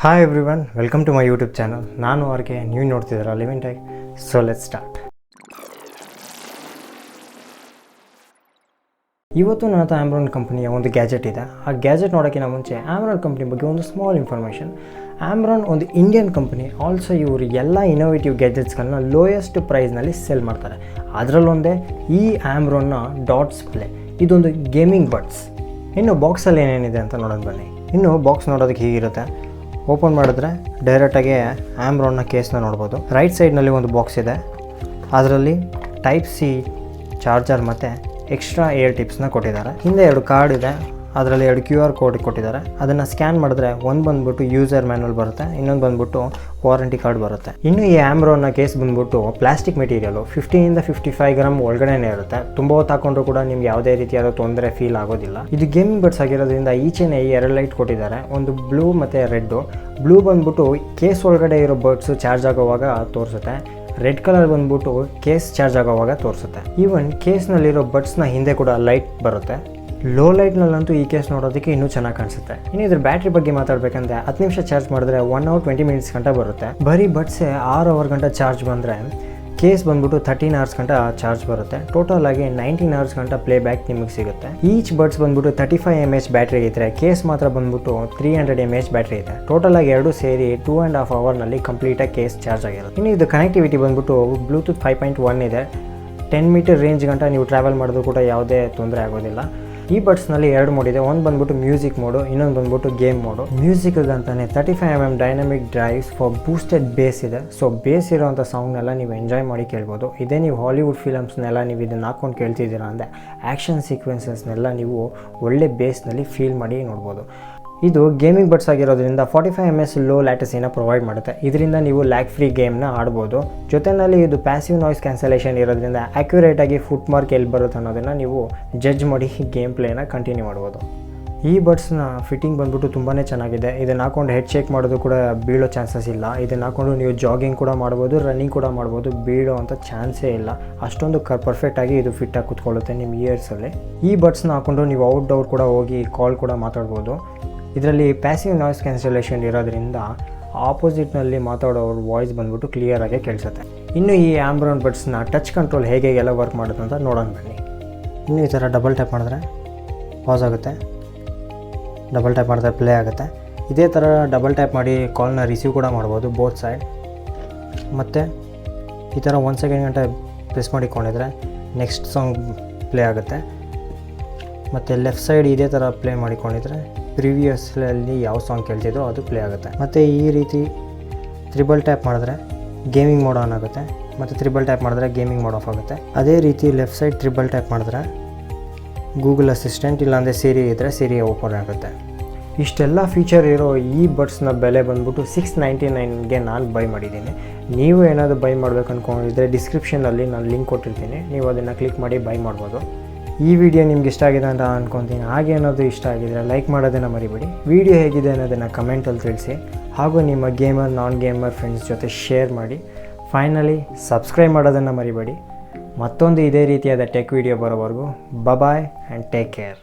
Hi everyone, welcome to my YouTube channel. ನಾನು ಅವರಿಗೆ ನೀವು ನೋಡ್ತಿದ್ದೀರಾ living tech. So let's start. ಇವತ್ತು ನನ್ನ ಹತ್ರ ಆಂಬ್ರಾನ್ ಕಂಪನಿಯ ಒಂದು ಗ್ಯಾಜೆಟ್ ಇದೆ. ಆ ಗ್ಯಾಜೆಟ್ ನೋಡೋಕ್ಕಿಂತ ಮುಂಚೆ ಆಂಬ್ರಾನ್ ಕಂಪ್ನಿ ಬಗ್ಗೆ ಒಂದು ಸ್ಮಾಲ್ ಇನ್ಫಾರ್ಮೇಷನ್. ಆಂಬ್ರಾನ್ ಒಂದು ಇಂಡಿಯನ್ ಕಂಪನಿ. ಆಲ್ಸೋ ಇವರು ಎಲ್ಲ ಇನೋವೇಟಿವ್ ಗ್ಯಾಜೆಟ್ಸ್ಗಳನ್ನ ಲೋಯೆಸ್ಟ್ ಪ್ರೈಸ್ನಲ್ಲಿ ಸೆಲ್ ಮಾಡ್ತಾರೆ. ಅದರಲ್ಲೊಂದೇ ಈ ಆಂಬ್ರಾನ್ನ ಡಾಟ್ಸ್ ಪ್ಲೇ. ಇದೊಂದು ಗೇಮಿಂಗ್ ಬಡ್ಸ್. ಇನ್ನು ಬಾಕ್ಸಲ್ಲಿ ಏನೇನಿದೆ ಅಂತ ನೋಡೋಣ ಬನ್ನಿ. ಇನ್ನು ಬಾಕ್ಸ್ ನೋಡೋದಕ್ಕೆ ಹೀಗಿರುತ್ತೆ. ಓಪನ್ ಮಾಡಿದ್ರೆ ಡೈರೆಕ್ಟಾಗಿ ಆಂಬ್ರಾನ್ನ ಕೇಸ್ನ ನೋಡ್ಬೋದು. ರೈಟ್ ಸೈಡ್ನಲ್ಲಿ ಒಂದು ಬಾಕ್ಸ್ ಇದೆ. ಅದರಲ್ಲಿ ಟೈಪ್ ಸಿ ಚಾರ್ಜರ್ ಮತ್ತು ಎಕ್ಸ್ಟ್ರಾ ಏರ್ ಟಿಪ್ಸ್ನ ಕೊಟ್ಟಿದ್ದಾರೆ. ಹಿಂದೆ 2 ಕಾರ್ಡ್ ಇದೆ. ಅದರಲ್ಲಿ 2 QR ಕೋಡ್ ಕೊಟ್ಟಿದ್ದಾರೆ. ಅದನ್ನು ಸ್ಕ್ಯಾನ್ ಮಾಡಿದ್ರೆ ಒಂದು ಬಂದುಬಿಟ್ಟು ಯೂಸರ್ ಮ್ಯಾನ್ಯಲ್ ಬರುತ್ತೆ, ಇನ್ನೊಂದು ಬಂದುಬಿಟ್ಟು ವಾರಂಟಿ ಕಾರ್ಡ್ ಬರುತ್ತೆ. ಇನ್ನು ಈ ಆಂಬ್ರಾನ್ನ ಕೇಸ್ ಬಂದುಬಿಟ್ಟು ಪ್ಲಾಸ್ಟಿಕ್ ಮೆಟೀರಿಯಲು 50 to 55 ಗ್ರಾಮ್ ಒಳಗಡೆನೇ ಇರುತ್ತೆ. ತುಂಬ ಹೊತ್ತು ಹಾಕೊಂಡ್ರು ಕೂಡ ನಿಮ್ಗೆ ಯಾವುದೇ ರೀತಿಯಾದ ತೊಂದರೆ ಫೀಲ್ ಆಗೋದಿಲ್ಲ. ಇದು ಗೇಮಿಂಗ್ ಬಡ್ಸ್ ಆಗಿರೋದ್ರಿಂದ ಈಚೆನೇ 2 ಲೈಟ್ ಕೊಟ್ಟಿದ್ದಾರೆ, ಒಂದು ಬ್ಲೂ ಮತ್ತು ರೆಡ್ಡು. ಬ್ಲೂ ಬಂದುಬಿಟ್ಟು ಕೇಸ್ ಒಳಗಡೆ ಇರೋ ಬಡ್ಸು ಚಾರ್ಜ್ ಆಗೋವಾಗ ತೋರಿಸುತ್ತೆ. ರೆಡ್ ಕಲರ್ ಬಂದ್ಬಿಟ್ಟು ಕೇಸ್ ಚಾರ್ಜ್ ಆಗೋವಾಗ ತೋರಿಸುತ್ತೆ. ಈವನ್ ಕೇಸ್ನಲ್ಲಿರೋ ಬಡ್ಸ್ನ ಹಿಂದೆ ಕೂಡ ಲೈಟ್ ಬರುತ್ತೆ. ಲೋ ಲೈಟ್ನಲ್ಲಂತೂ ಈ ಕೇಸ್ ನೋಡೋದಕ್ಕೆ ಇನ್ನೂ ಚೆನ್ನಾಗಿ ಕಾಣಿಸುತ್ತೆ. ಇನ್ನು ಇದ್ರ ಬ್ಯಾಟ್ರಿ ಬಗ್ಗೆ ಮಾತಾಡಬೇಕಂದ್ರೆ 10 ನಿಮಿಷ ಚಾರ್ಜ್ ಮಾಡಿದ್ರೆ 1 hour 20 minutes ಗಂಟ ಬರುತ್ತೆ. ಬರೀ ಬಡ್ಸೇ 6 hour ಗಂಟ ಚಾರ್ಜ್ ಬಂದರೆ ಕೇಸ್ ಬಂದ್ಬಿಟ್ಟು 13 hours ಗಂಟ ಚಾರ್ಜ್ ಬರುತ್ತೆ. ಟೋಟಲ್ ಆಗಿ 19 hours ಗಂಟ ಪ್ಲೇ ಬ್ಯಾಕ್ ನಿಮಗೆ ಸಿಗುತ್ತೆ. ಈಚ್ ಬಡ್ಸ್ ಬಂದ್ಬಿಟ್ಟು 35 mAh ಬ್ಯಾಟ್ರಿ ಇದ್ದರೆ ಕೇಸ್ ಮಾತ್ರ ಬಂದ್ಬಿಟ್ಟು 300 mAh ಬ್ಯಾಟ್ರಿ ಇದೆ. ಟೋಟಲ್ ಆಗಿ 2 ಸೇರಿ 2.5 hourನಲ್ಲಿ ಕಂಪ್ಲೀಟಾಗಿ ಕೇಸ್ ಚಾರ್ಜ್ ಆಗಿರುತ್ತೆ. ಇನ್ನು ಇದು ಕನೆಕ್ಟಿವಿಟಿ ಬಂದ್ಬಿಟ್ಟು ಬ್ಲೂಟೂತ್ 5.1 ಇದೆ. 10 meter ರೇಂಜ್ ಗಂಟ ನೀವು ಟ್ರಾವೆಲ್ ಮಾಡಿದ್ರು ಕೂಡ ಯಾವುದೇ ತೊಂದರೆ ಆಗೋದಿಲ್ಲ. ಈ ಬಡ್ಸ್ನಲ್ಲಿ 2 ಮೋಡ್ ಇದೆ. ಒಂದು ಬಂದ್ಬಿಟ್ಟು ಮ್ಯೂಸಿಕ್ ಮೋಡು, ಇನ್ನೊಂದು ಬಂದ್ಬಿಟ್ಟು ಗೇಮ್ ಮೋಡು. ಮ್ಯೂಸಿಕ್ಗಂತಾನೆ 35mm dynamic drives for boosted bass ಇದೆ. ಸೊ ಬೇಸ್ ಇರೋವಂಥ ಸಾಂಗ್ನೆಲ್ಲ ನೀವು ಎಂಜಾಯ್ ಮಾಡಿ ಕೇಳ್ಬೋದು. ಇದೇ ನೀವು ಹಾಲಿವುಡ್ ಫಿಲಮ್ಸ್ನೆಲ್ಲ ನೀವು ಇದನ್ನು ಹಾಕ್ಕೊಂಡು ಕೇಳ್ತಿದ್ದೀರಾ ಅಂದರೆ ಆ್ಯಕ್ಷನ್ ಸೀಕ್ವೆನ್ಸಸ್ನೆಲ್ಲ ನೀವು ಒಳ್ಳೆ ಬೇಸ್ನಲ್ಲಿ ಫೀಲ್ ಮಾಡಿ ನೋಡ್ಬೋದು. ಇದು ಗೇಮಿಂಗ್ ಬಡ್ಸ್ ಆಗಿರೋದ್ರಿಂದ 45 mAh ಲೋ ಲ್ಯಾಟೆನ್ಸಿನ ಪ್ರೊವೈಡ್ ಮಾಡುತ್ತೆ. ಇದರಿಂದ ನೀವು ಲ್ಯಾಗ್ ಫ್ರೀ ಗೇಮ್ನ ಆಡ್ಬೋದು. ಜೊತೆಯಲ್ಲಿ ಇದು ಪ್ಯಾಸಿವ್ ನಾಯ್ಸ್ ಕ್ಯಾನ್ಸಲೇಷನ್ ಇರೋದ್ರಿಂದ ಆ್ಯಕ್ಯುರೇಟಾಗಿ ಫುಟ್ ಮಾರ್ಕ್ ಎಲ್ಲಿ ಬರುತ್ತೆ ಅನ್ನೋದನ್ನು ನೀವು ಜಡ್ಜ್ ಮಾಡಿ ಗೇಮ್ ಪ್ಲೇನ ಕಂಟಿನ್ಯೂ ಮಾಡ್ಬೋದು. ಈ ಬಡ್ಸ್ನ ಫಿಟ್ಟಿಂಗ್ ಬಂದ್ಬಿಟ್ಟು ತುಂಬಾ ಚೆನ್ನಾಗಿದೆ. ಇದನ್ನು ಹಾಕೊಂಡು ಹೆಡ್ ಶೇಕ್ ಮಾಡೋದು ಕೂಡ ಬೀಳೋ ಚಾನ್ಸಸ್ ಇಲ್ಲ. ಇದನ್ನು ಹಾಕೊಂಡು ನೀವು ಜಾಗಿಂಗ್ ಕೂಡ ಮಾಡ್ಬೋದು, ರನ್ನಿಂಗ್ ಕೂಡ ಮಾಡ್ಬೋದು. ಬೀಳೋ ಅಂಥ ಚಾನ್ಸೇ ಇಲ್ಲ. ಅಷ್ಟೊಂದು ಪರ್ಫೆಕ್ಟಾಗಿ ಇದು ಫಿಟ್ಟಾಗಿ ಕೂತ್ಕೊಳ್ಳುತ್ತೆ ನಿಮ್ಮ ಇಯರ್ಸಲ್ಲಿ. ಈ ಬಡ್ಸ್ನ ಹಾಕೊಂಡು ನೀವು ಔಟ್ಡೋರ್ ಕೂಡ ಹೋಗಿ ಕಾಲ್ ಕೂಡ ಮಾತಾಡ್ಬೋದು. ಇದರಲ್ಲಿ ಪ್ಯಾಸಿವ್ ನಾಯ್ಸ್ ಕ್ಯಾನ್ಸಲೇಷನ್ ಇರೋದ್ರಿಂದ ಆಪೋಸಿಟ್ನಲ್ಲಿ ಮಾತಾಡೋರ ವಾಯ್ಸ್ ಬಂದ್ಬಿಟ್ಟು ಕ್ಲಿಯರಾಗಿ ಕೇಳಿಸುತ್ತೆ. ಇನ್ನು ಈ ಆಂಬ್ರಾನ್ ಬಡ್ಸ್ನ ಟಚ್ ಕಂಟ್ರೋಲ್ ಹೇಗೆಲ್ಲ ವರ್ಕ್ ಮಾಡುತ್ತೆ ಅಂತ ನೋಡೋಣ ಬನ್ನಿ. ಇನ್ನು ಈ ಥರ ಡಬಲ್ ಟ್ಯಾಪ್ ಮಾಡಿದ್ರೆ ಪಾಸ್ ಆಗುತ್ತೆ, ಡಬಲ್ ಟ್ಯಾಪ್ ಮಾಡಿದ್ರೆ ಪ್ಲೇ ಆಗುತ್ತೆ. ಇದೇ ಥರ ಡಬಲ್ ಟ್ಯಾಪ್ ಮಾಡಿ ಕಾಲ್ನ ರಿಸೀವ್ ಕೂಡ ಮಾಡ್ಬೋದು ಬೋತ್ ಸೈಡ್. ಮತ್ತು ಈ ಥರ 1 second ಗಂಟೆ ಪ್ರೆಸ್ ಮಾಡಿಕೊಂಡಿದ್ರೆ ನೆಕ್ಸ್ಟ್ ಸಾಂಗ್ ಪ್ಲೇ ಆಗುತ್ತೆ. ಮತ್ತು ಲೆಫ್ಟ್ ಸೈಡ್ ಇದೇ ಥರ ಪ್ಲೇ ಮಾಡಿಕೊಂಡಿದ್ರೆ ಪ್ರಿವಿಯಸ್ಲಿ ಯಾವ ಸಾಂಗ್ ಕೇಳ್ತಿದ್ದೋ ಅದು ಪ್ಲೇ ಆಗುತ್ತೆ. ಮತ್ತು ಈ ರೀತಿ ತ್ರಿಬಲ್ ಟ್ಯಾಪ್ ಮಾಡಿದ್ರೆ ಗೇಮಿಂಗ್ ಮೋಡ್ ಆನ್ ಆಗುತ್ತೆ, ಮತ್ತು ತ್ರಿಬಲ್ ಟ್ಯಾಪ್ ಮಾಡಿದ್ರೆ ಗೇಮಿಂಗ್ ಮೋಡ್ ಆಫ್ ಆಗುತ್ತೆ. ಅದೇ ರೀತಿ ಲೆಫ್ಟ್ ಸೈಡ್ ತ್ರಿಬಲ್ ಟ್ಯಾಪ್ ಮಾಡಿದ್ರೆ ಗೂಗಲ್ ಅಸಿಸ್ಟೆಂಟ್ ಇಲ್ಲಾಂದರೆ ಸಿರಿ ಇದ್ದರೆ ಸಿರಿ ಓಪನ್ ಆಗುತ್ತೆ. ಇಷ್ಟೆಲ್ಲ ಫೀಚರ್ ಇರೋ ಈ ಬಡ್ಸ್ನ ಬೆಲೆ ಬಂದ್ಬಿಟ್ಟು 699ಗೆ ನಾನು ಬೈ ಮಾಡಿದ್ದೀನಿ. ನೀವು ಏನಾದರೂ ಬೈ ಮಾಡಬೇಕು ಅಂದ್ಕೊಂಡಿದ್ರೆ ಡಿಸ್ಕ್ರಿಪ್ಷನಲ್ಲಿ ನಾನು ಲಿಂಕ್ ಕೊಟ್ಟಿರ್ತೀನಿ, ನೀವು ಅದನ್ನು ಕ್ಲಿಕ್ ಮಾಡಿ ಬೈ ಮಾಡ್ಬೋದು. ಈ ವಿಡಿಯೋ ನಿಮ್ಗೆ ಇಷ್ಟ ಆಗಿದೆ ಅಂತ ಅಂದ್ಕೊತೀನಿ. ಹಾಗೆ ಏನಾದರೂ ಇಷ್ಟ ಆಗಿದ್ರೆ ಲೈಕ್ ಮಾಡೋದನ್ನು ಮರಿಬೇಡಿ. ವಿಡಿಯೋ ಹೇಗಿದೆ ಅನ್ನೋದನ್ನು ಕಮೆಂಟಲ್ಲಿ ತಿಳಿಸಿ. ಹಾಗೂ ನಿಮ್ಮ ಗೇಮರ್ ನಾನ್ ಗೇಮರ್ ಫ್ರೆಂಡ್ಸ್ ಜೊತೆ ಶೇರ್ ಮಾಡಿ. ಫೈನಲಿ ಸಬ್ಸ್ಕ್ರೈಬ್ ಮಾಡೋದನ್ನು ಮರಿಬೇಡಿ. ಮತ್ತೊಂದು ಇದೇ ರೀತಿಯಾದ ಟೆಕ್ ವಿಡಿಯೋ ಬರೋವರೆಗೂ ಬಾಯ್ ಆ್ಯಂಡ್ ಟೇಕ್ ಕೇರ್.